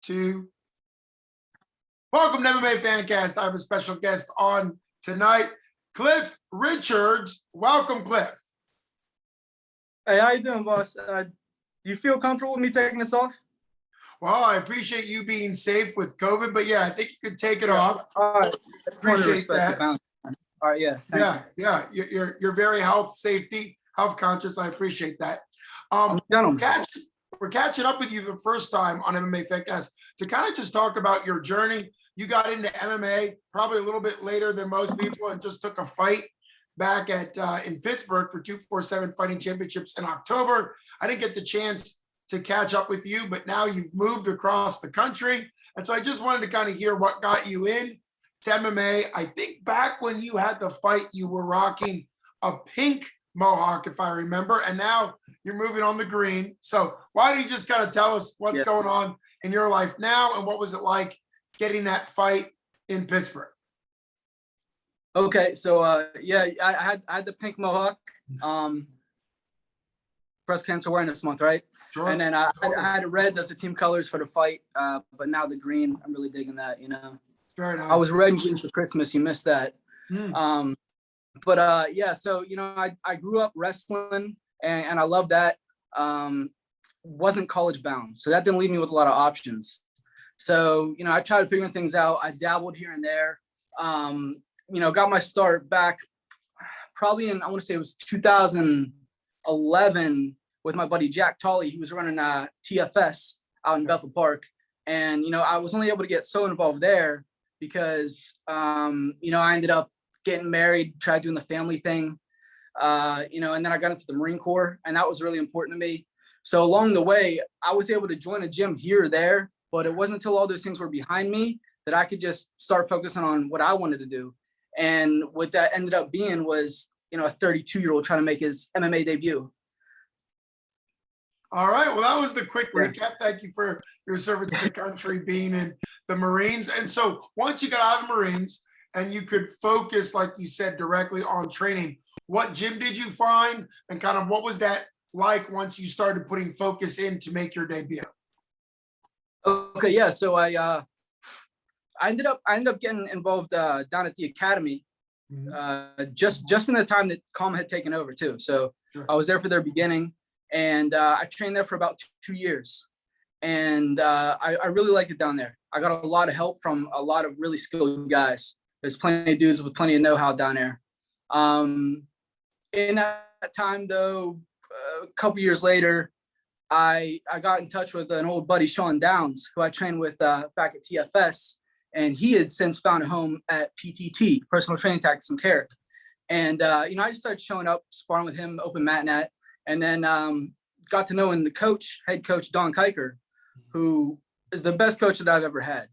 2. Welcome to MMA Fancast. I have a special guest on tonight, Cliff Richards. Welcome, Cliff. Hey, how you doing, boss? You feel comfortable with me taking this off? Well, I appreciate you being safe with COVID, but yeah, I think you could take it off. All right. Appreciate that. All right, yeah. Yeah. You're very health conscious. I appreciate that. We're catching up with you the first time on MMA Fancast to kind of just talk about your journey. You got into MMA probably a little bit later than most people and just took a fight back in Pittsburgh for 247 Fighting Championships in October. I didn't get the chance to catch up with you, but now you've moved across the country. And so I just wanted to kind of hear what got you in to MMA. I think back when you had the fight, you were rocking a pink mohawk, if I remember, and now you're moving on the green. So why don't you just kind of tell us what's going on in your life now and what was it like getting that fight in Pittsburgh? Okay, so I had the pink mohawk, breast cancer awareness month, right? Sure. And then I had red as the team colors for the fight, but now the green, I'm really digging that, you know. Very nice. I was red and green for Christmas, you missed that. So, you know, I grew up wrestling and I love that. Wasn't college bound, so that didn't leave me with a lot of options. So, you know, I tried figuring things out. I dabbled here and there. You know, got my start back probably in, I want to say it was 2011 with my buddy Jack Tolley. He was running TFS out in Bethel Park. And, you know, I was only able to get so involved there because, you know, I ended up getting married, tried doing the family thing, you know, and then I got into the Marine Corps, and that was really important to me. So along the way, I was able to join a gym here or there, but it wasn't until all those things were behind me that I could just start focusing on what I wanted to do. And what that ended up being was, you know, a 32-year-old trying to make his MMA debut. All right. Well, that was the quick recap. Thank you for your service to the country, being in the Marines. And so once you got out of the Marines and you could focus, like you said, directly on training, what gym did you find and kind of what was that like once you started putting focus in to make your debut? Okay. Yeah. So I ended up getting involved down at the academy, just in the time that Calm had taken over too. So I was there for their beginning, and I trained there for about 2 years, and I really liked it down there. I got a lot of help from a lot of really skilled guys. There's plenty of dudes with plenty of know-how down there. In that time, though, a couple years later, I got in touch with an old buddy, Sean Downs, who I trained with back at TFS. And he had since found a home at PTT, Personal Training Tactics in Carrick. And, you know, I just started showing up, sparring with him, open mat net, and then got to know the head coach, Don Kiker, who is the best coach that I've ever had.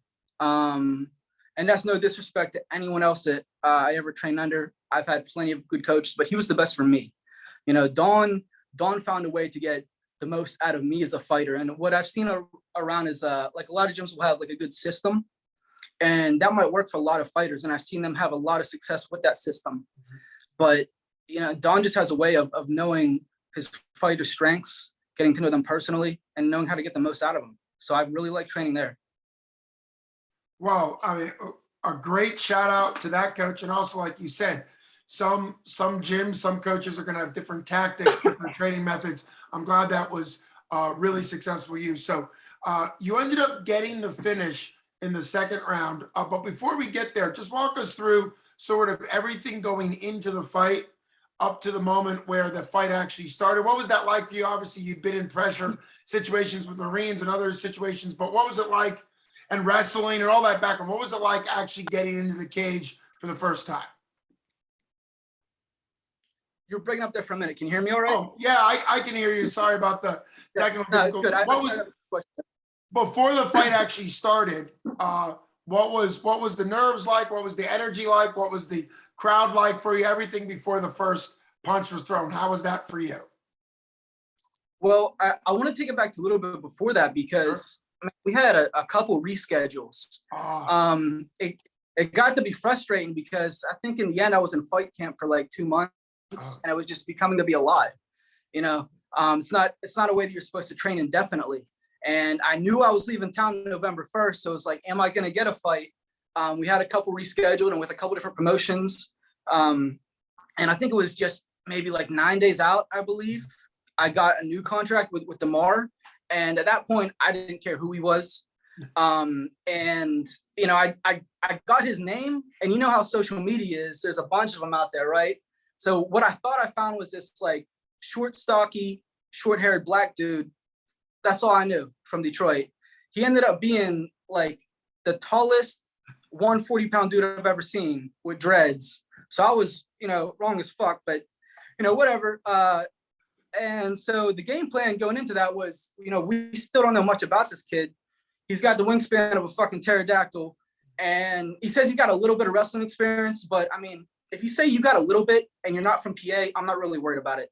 And that's no disrespect to anyone else that I ever trained under. I've had plenty of good coaches, but he was the best for me. You know, Don found a way to get the most out of me as a fighter. And what I've seen around is like a lot of gyms will have like a good system. And that might work for a lot of fighters. And I've seen them have a lot of success with that system. But, you know, Don just has a way of knowing his fighters' strengths, getting to know them personally, and knowing how to get the most out of them. So I really like training there. Well, I mean, a great shout out to that coach. And also, like you said, some gyms, some coaches are going to have different tactics, different training methods. I'm glad that was really successful for you. So you ended up getting the finish in the second round. But before we get there, just walk us through sort of everything going into the fight up to the moment where the fight actually started. What was that like for you? Obviously, you've been in pressure situations with Marines and other situations, but what was it like, and wrestling and all that background? What was it like actually getting into the cage for the first time? You're breaking up there for a minute. Can you hear me all right? Oh, yeah, I can hear you. Sorry about the technical difficulty. What was before the fight actually started, what was the nerves like? What was the energy like? What was the crowd like for you? Everything before the first punch was thrown. How was that for you? Well, I want to take it back to a little bit before that because we had a couple reschedules. It got to be frustrating because I think in the end I was in fight camp for like 2 months and it was just becoming to be a lot. You know, it's not a way that you're supposed to train indefinitely. And I knew I was leaving town November 1st. So it was like, am I going to get a fight? We had a couple rescheduled and with a couple different promotions. And I think it was just maybe like 9 days out, I believe. I got a new contract with Damar. And at that point, I didn't care who he was. And, you know, I got his name, and you know how social media is. There's a bunch of them out there, right? So what I thought I found was this like short, stocky, short-haired black dude. That's all I knew from Detroit. He ended up being like the tallest 140-pound dude I've ever seen with dreads. So I was, you know, wrong as fuck, but, you know, whatever. And so the game plan going into that was, you know, we still don't know much about this kid. He's got the wingspan of a fucking pterodactyl. And he says he got a little bit of wrestling experience. But I mean, if you say you got a little bit and you're not from PA, I'm not really worried about it.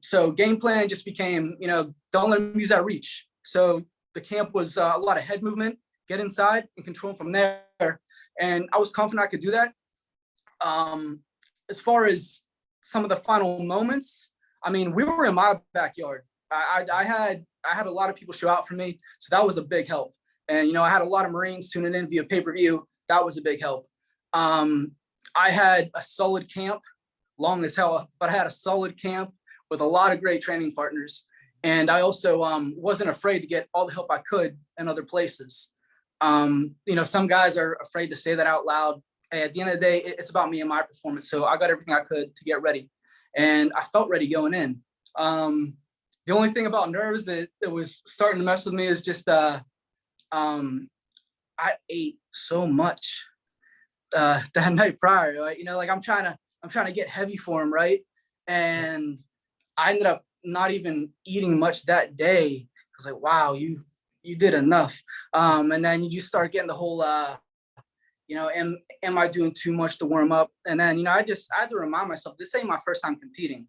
So game plan just became, you know, don't let him use that reach. So the camp was a lot of head movement, get inside and control from there. And I was confident I could do that. As far as some of the final moments, I mean, we were in my backyard. I had a lot of people show out for me. So that was a big help. And, you know, I had a lot of Marines tuning in via pay-per-view. That was a big help. I had a solid camp, long as hell, but I had a solid camp with a lot of great training partners. And I also wasn't afraid to get all the help I could in other places. You know, some guys are afraid to say that out loud. Hey, at the end of the day, it's about me and my performance. So I got everything I could to get ready. And I felt ready going in. The only thing about nerves that was starting to mess with me is just I ate so much that night prior. Right? You know, like I'm trying to get heavy for him, right? And I ended up not even eating much that day. I was like, wow, you did enough. And then you just start getting the whole you know, am I doing too much to warm up? And then, you know, I had to remind myself, this ain't my first time competing.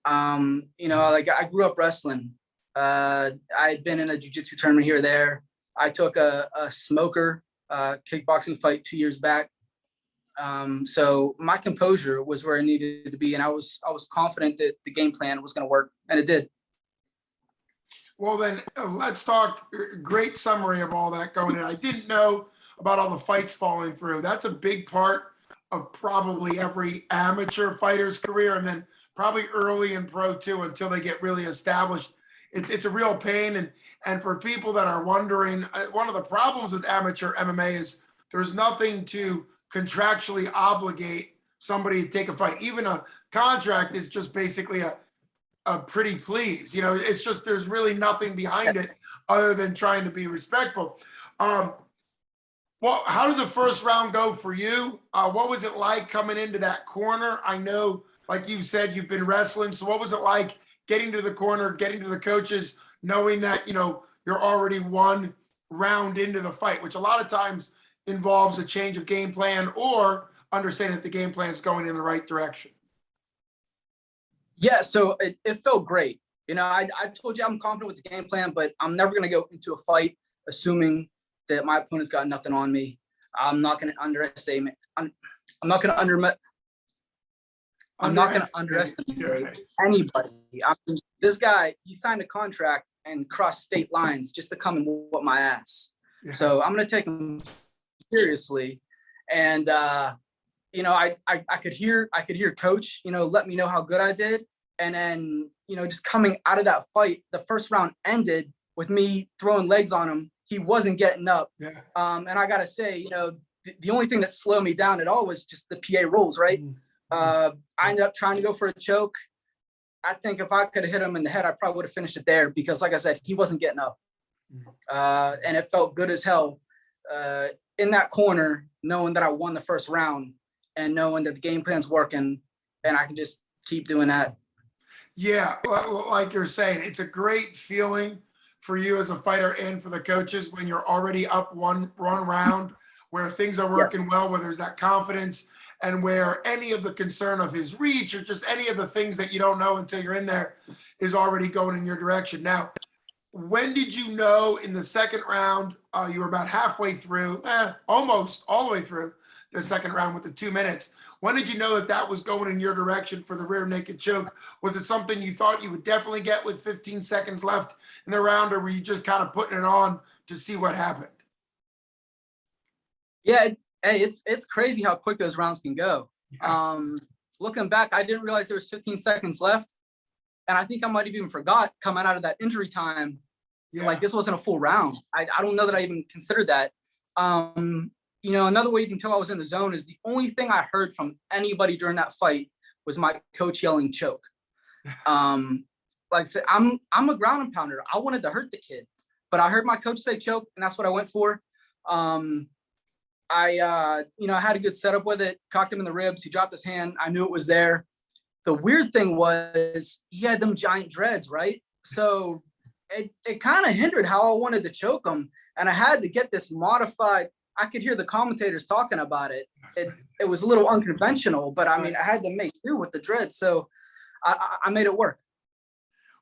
You know, like I grew up wrestling. I had been in a jiu-jitsu tournament here or there. I took a smoker kickboxing fight 2 years back. So my composure was where it needed to be. And I was confident that the game plan was going to work, and it did. Well, then let's talk. Great summary of all that going in. I didn't know about all the fights falling through. That's a big part of probably every amateur fighter's career, and then probably early in pro too, until they get really established. It's a real pain. And for people that are wondering, one of the problems with amateur MMA is there's nothing to contractually obligate somebody to take a fight. Even a contract is just basically a pretty please. You know, it's just, there's really nothing behind it other than trying to be respectful. Well, how did the first round go for you? What was it like coming into that corner? I know, like you said, you've been wrestling. So what was it like getting to the corner, getting to the coaches, knowing that, you know, you're already one round into the fight, which a lot of times involves a change of game plan or understanding that the game plan is going in the right direction? Yeah, so it felt great. You know, I told you I'm confident with the game plan, but I'm never going to go into a fight assuming that my opponent's got nothing on me. I'm not going to underestimate. I'm not going to underestimate anybody. I mean, this guy, he signed a contract and crossed state lines just to come and whoop my ass. Yeah. So I'm going to take him seriously. And, you know, I could hear coach, you know, let me know how good I did. And then, you know, just coming out of that fight, the first round ended with me throwing legs on him. He wasn't getting up. Yeah. And I got to say, you know, the only thing that slowed me down at all was just the PA rules, right? I ended up trying to go for a choke. I think if I could have hit him in the head, I probably would have finished it there because, like I said, he wasn't getting up. And it felt good as hell in that corner, knowing that I won the first round and knowing that the game plan's working and I can just keep doing that. Yeah, like you're saying, it's a great feeling for you as a fighter and for the coaches when you're already up one round, where things are working well, where there's that confidence, and where any of the concern of his reach or just any of the things that you don't know until you're in there is already going in your direction. Now, when did you know in the second round, you were about halfway through, almost all the way through the second round with the 2 minutes. When did you know that that was going in your direction for the rear naked choke? Was it something you thought you would definitely get with 15 seconds left in the round, or were you just kind of putting it on to see what happened? Yeah, hey, it's crazy how quick those rounds can go. Yeah. Looking back, I didn't realize there was 15 seconds left, and I think I might have even forgot coming out of that injury time. Yeah. Like, this wasn't a full round. I don't know that I even considered that. Another way you can tell I was in the zone is the only thing I heard from anybody during that fight was my coach yelling choke. Like I said, I'm a ground and pounder. I wanted to hurt the kid, but I heard my coach say choke, and that's what I went for. I had a good setup with it, cocked him in the ribs. He dropped his hand. I knew it was there. The weird thing was he had them giant dreads, right? So it kind of hindered how I wanted to choke him. And I had to get this modified. I could hear the commentators talking about it. It was a little unconventional, but I mean, I had to make do with the dreads. So I made it work.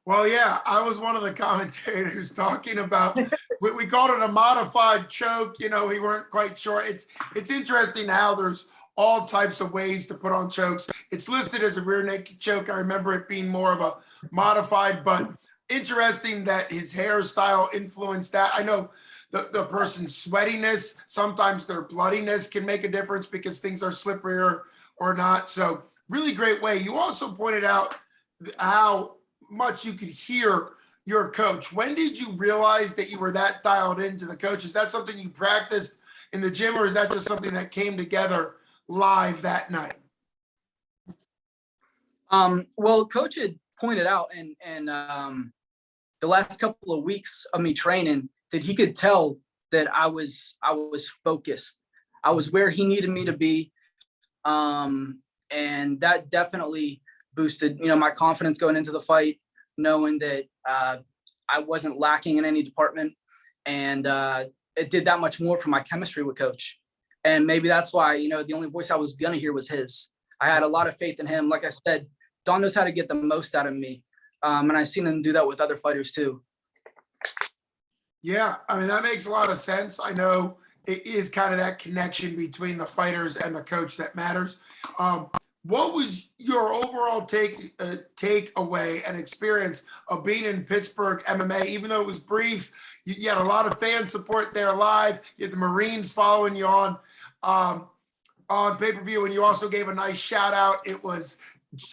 Well, yeah, I was one of the commentators talking about, we called it a modified choke. We weren't quite sure. It's interesting how there's all types of ways to put on chokes. It's listed as a rear naked choke. I remember it being more of a modified, but interesting that his hairstyle influenced that. I know the person's sweatiness, sometimes their bloodiness can make a difference because things are slippery or not. So really great way. You also pointed out how much you could hear your coach. When did you realize that you were that dialed into the coach? Is that something you practiced in the gym, or is that just something that came together live that night? Well, coach had pointed out and the last couple of weeks of me training that he could tell that I was focused. I was where he needed me to be. And that definitely boosted, my confidence going into the fight, knowing that I wasn't lacking in any department. And it did that much more for my chemistry with coach. And maybe that's why, the only voice I was going to hear was his. I had a lot of faith in him. Like I said, Don knows how to get the most out of me. And I've seen him do that with other fighters too. Yeah, I mean, that makes a lot of sense. I know it is kind of that connection between the fighters and the coach that matters. What was your overall takeaway and experience of being in Pittsburgh MMA? Even though it was brief, you had a lot of fan support there live. You had the Marines following you on pay-per-view, and you also gave a nice shout out. It was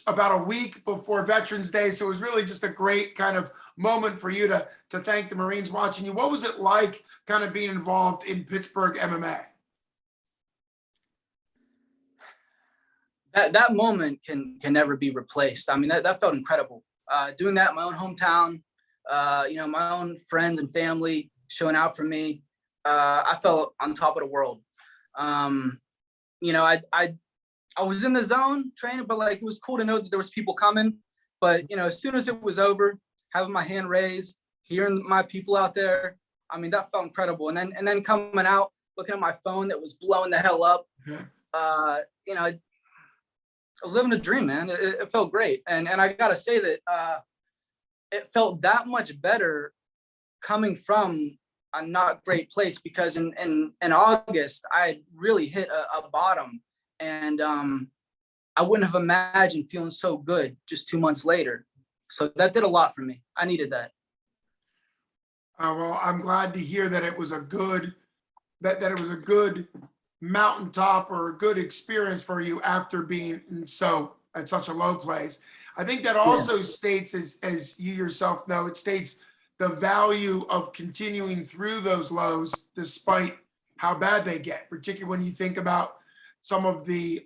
about a week before Veterans Day, so it was really just a great kind of moment for you to thank the Marines watching you. What was it like kind of being involved in Pittsburgh MMA? That moment can never be replaced. I mean, that felt incredible. Doing that in my own hometown, my own friends and family showing out for me. I felt on top of the world. I was in the zone training, but like, it was cool to know that there was people coming. But, as soon as it was over, having my hand raised, hearing my people out there, I mean, that felt incredible. And then coming out, looking at my phone that was blowing the hell up, I was living a dream, man. It felt great. And I got to say that it felt that much better coming from a not great place, because in August, I had really hit a bottom. And I wouldn't have imagined feeling so good just 2 months later. So that did a lot for me. I needed that. Well, I'm glad to hear that it was a good mountaintop or a good experience for you after being at such a low place. I think that also states, as you yourself know, it states the value of continuing through those lows despite how bad they get, particularly when you think about some of the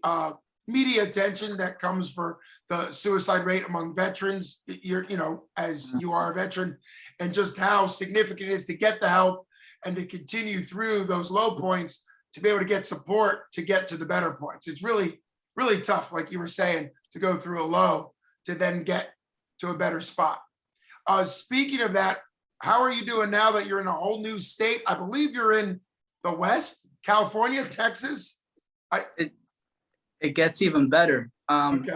media attention that comes for the suicide rate among veterans, as you are a veteran, and just how significant it is to get the help and to continue through those low points to be able to get support to get to the better points. It's really, really tough, like you were saying, to go through a low to then get to a better spot. Speaking of that, how are you doing now that you're in a whole new state? I believe you're in the West, California, Texas. It gets even better. Okay.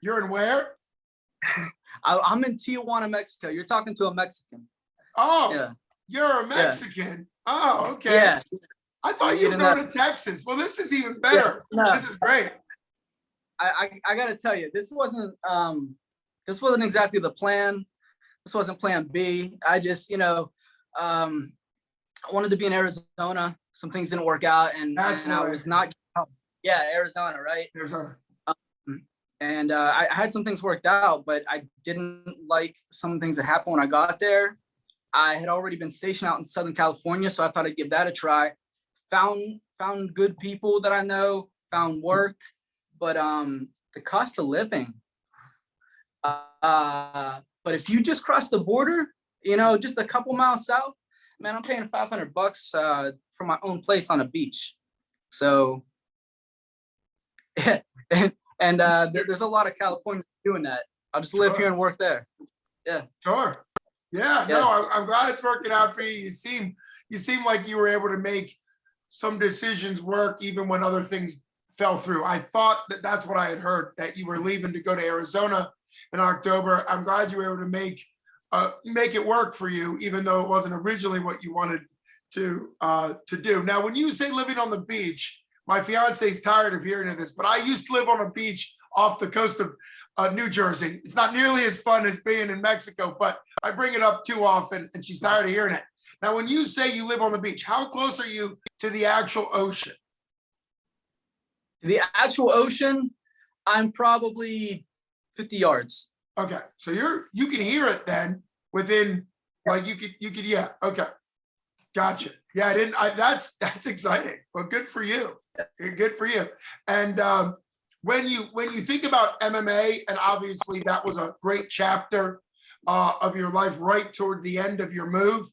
You're in where? I'm in Tijuana, Mexico. You're talking to a Mexican. Oh, yeah. You're a Mexican. Yeah. Oh, okay. Yeah. I thought you were going to Texas. Well, this is even better. Yeah, no. This is great. I got to tell you, this wasn't exactly the plan. this wasn't plan B. I just, I wanted to be in Arizona. Some things didn't work out, and I was not. Yeah, Arizona, right? Arizona. And I had some things worked out, but I didn't like some things that happened when I got there. I had already been stationed out in Southern California, so I thought I'd give that a try. Found good people that I know, found work, but the cost of living. But if you just cross the border, just a couple miles south, man, I'm paying $500 for my own place on a beach. So, and there's a lot of Californians doing that. I'll just live here and work there. Yeah. Sure. Yeah. No, I'm glad it's working out for you. You seem like you were able to make some decisions work even when other things fell through. I thought that's what I had heard, that you were leaving to go to Arizona in October. I'm glad you were able to make it work for you, even though it wasn't originally what you wanted to do. Now, when you say living on the beach, my fiance is tired of hearing of this, but I used to live on a beach off the coast of New Jersey. It's not nearly as fun as being in Mexico, but I bring it up too often and she's tired of hearing it. Now, when you say you live on the beach, how close are you to the actual ocean? The actual ocean, I'm probably 50 yards. Okay, so you can hear it then within, like you could yeah. Okay, gotcha. Yeah, that's exciting. Well, good for you. Good for you. And when you think about MMA, and obviously that was a great chapter of your life right toward the end of your move,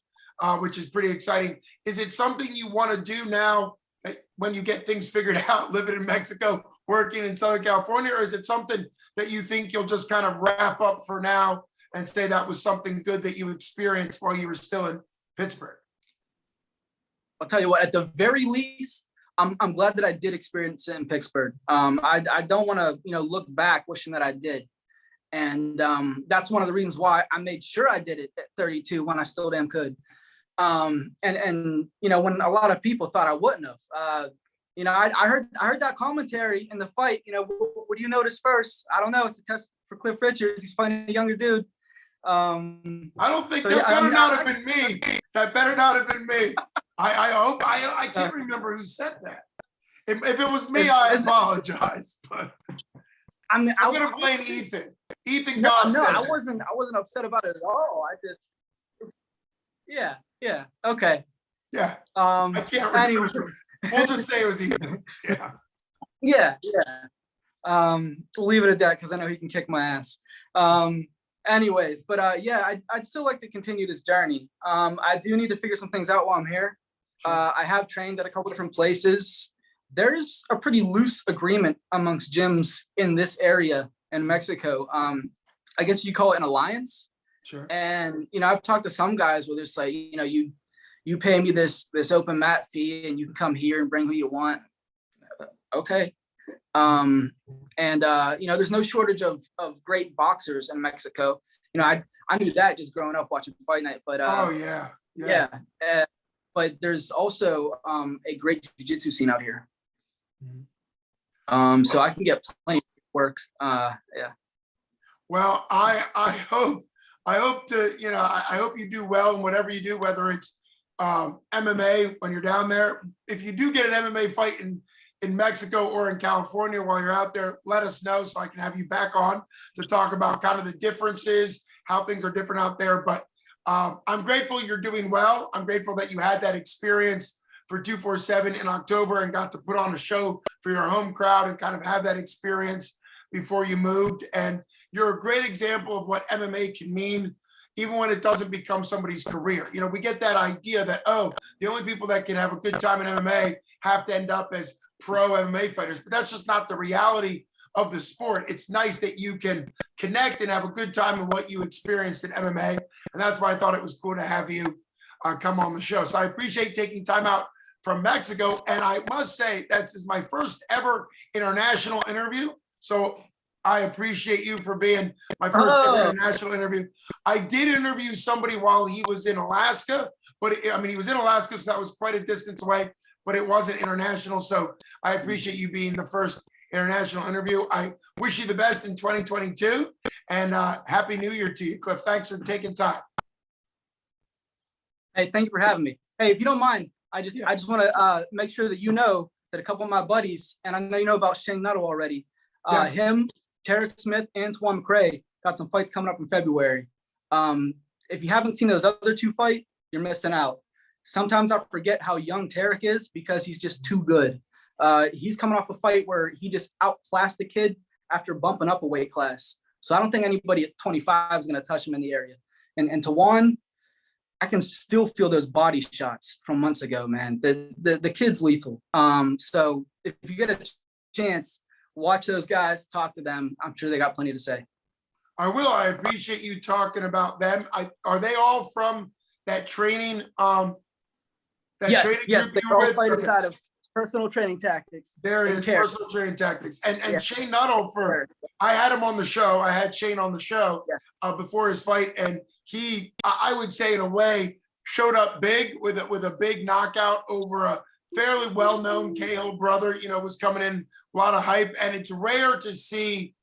which is pretty exciting. Is it something you want to do now when you get things figured out, living in Mexico, working in Southern California, or is it something that you think you'll just kind of wrap up for now and say that was something good that you experienced while you were still in Pittsburgh? I'll tell you what, at the very least, I'm glad that I did experience it in Pittsburgh. I don't want to, look back wishing that I did. And that's one of the reasons why I made sure I did it at 32 when I still damn could. And when a lot of people thought I wouldn't have, I heard that commentary in the fight. What do you notice first? I don't know. It's a test for Cliff Richards. He's fighting a younger dude. I don't think that better not have been me. That better not have been me. I hope I can't remember who said that. If it was me, I apologize. But I'm gonna blame Ethan. Ethan Goss. No, I wasn't upset about it at all. I just yeah. Okay. Yeah. I can't remember. We'll just say it was Ethan. Yeah. We'll leave it at that because I know he can kick my ass. Anyways, but I'd still like to continue this journey. I do need to figure some things out while I'm here. I have trained at a couple different places. There's a pretty loose agreement amongst gyms in this area in Mexico. I guess you call it an alliance. Sure. And I've talked to some guys where it's like, you pay me this open mat fee and you can come here and bring who you want. Okay. There's no shortage of great boxers in Mexico. I knew that just growing up watching Fight Night, but but there's also a great jiu-jitsu scene out here. So I can get plenty of work. Well, I hope you do well in whatever you do, whether it's MMA when you're down there. If you do get an MMA fight in Mexico or in California while you're out there, let us know so I can have you back on to talk about kind of the differences, how things are different out there. But I'm grateful you're doing well. I'm grateful that you had that experience for 247 in October and got to put on a show for your home crowd and kind of have that experience before you moved. And you're a great example of what MMA can mean, even when it doesn't become somebody's career. We get that idea that, the only people that can have a good time in MMA have to end up as pro MMA fighters, but that's just not the reality of the sport. It's nice that you can connect and have a good time in what you experienced in MMA. And that's why I thought it was cool to have you come on the show. So I appreciate taking time out from Mexico. And I must say, this is my first ever international interview. So I appreciate you for being my first ever international interview. I did interview somebody while he was in Alaska, but he was in Alaska, so that was quite a distance away, but it wasn't international. So I appreciate you being the first international interview. I wish you the best in 2022, and Happy New Year to you, Cliff. Thanks for taking time. Hey, thank you for having me. Hey, if you don't mind, I just want to make sure that you know that a couple of my buddies, and I know you know about Shane Nuttall already. Yes. Him, Tarek Smith, and Twan McRae got some fights coming up in February. If you haven't seen those other two fight, you're missing out. Sometimes I forget how young Tarek is because he's just too good. He's coming off a fight where he just outclassed the kid after bumping up a weight class. So I don't think anybody at 25 is going to touch him in the area. And Tawan, I can still feel those body shots from months ago, man. The kid's lethal. So if you get a chance, watch those guys, talk to them. I'm sure they got plenty to say. I will. I appreciate you talking about them. Are they all from that training? Yes, group they you were all with? fight Okay. inside of personal training tactics. There it and is, care. personal training tactics. And Yeah. Shane Nuttall, I had him on the show. I had Shane on the show before his fight, and he, I would say in a way, showed up big with a big knockout over a fairly well-known Cahill brother. You know, was coming in a lot of hype, and it's rare to see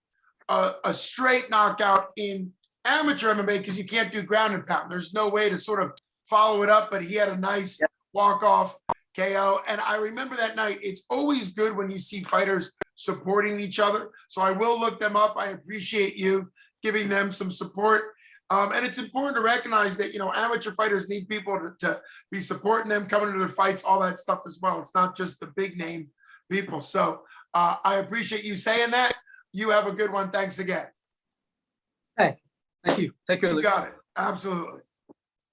a straight knockout in amateur MMA because you can't do ground and pound. There's no way to sort of follow it up, but he had a nice walk-off KO. And I remember that night, it's always good when you see fighters supporting each other. So I will look them up. I appreciate you giving them some support. And it's important to recognize that, you know, amateur fighters need people to be supporting them, coming to their fights, all that stuff as well. It's not just the big name people. So I appreciate you saying that. You have a good one. Thanks again. Hey, thank you. Take care. You got it. Absolutely.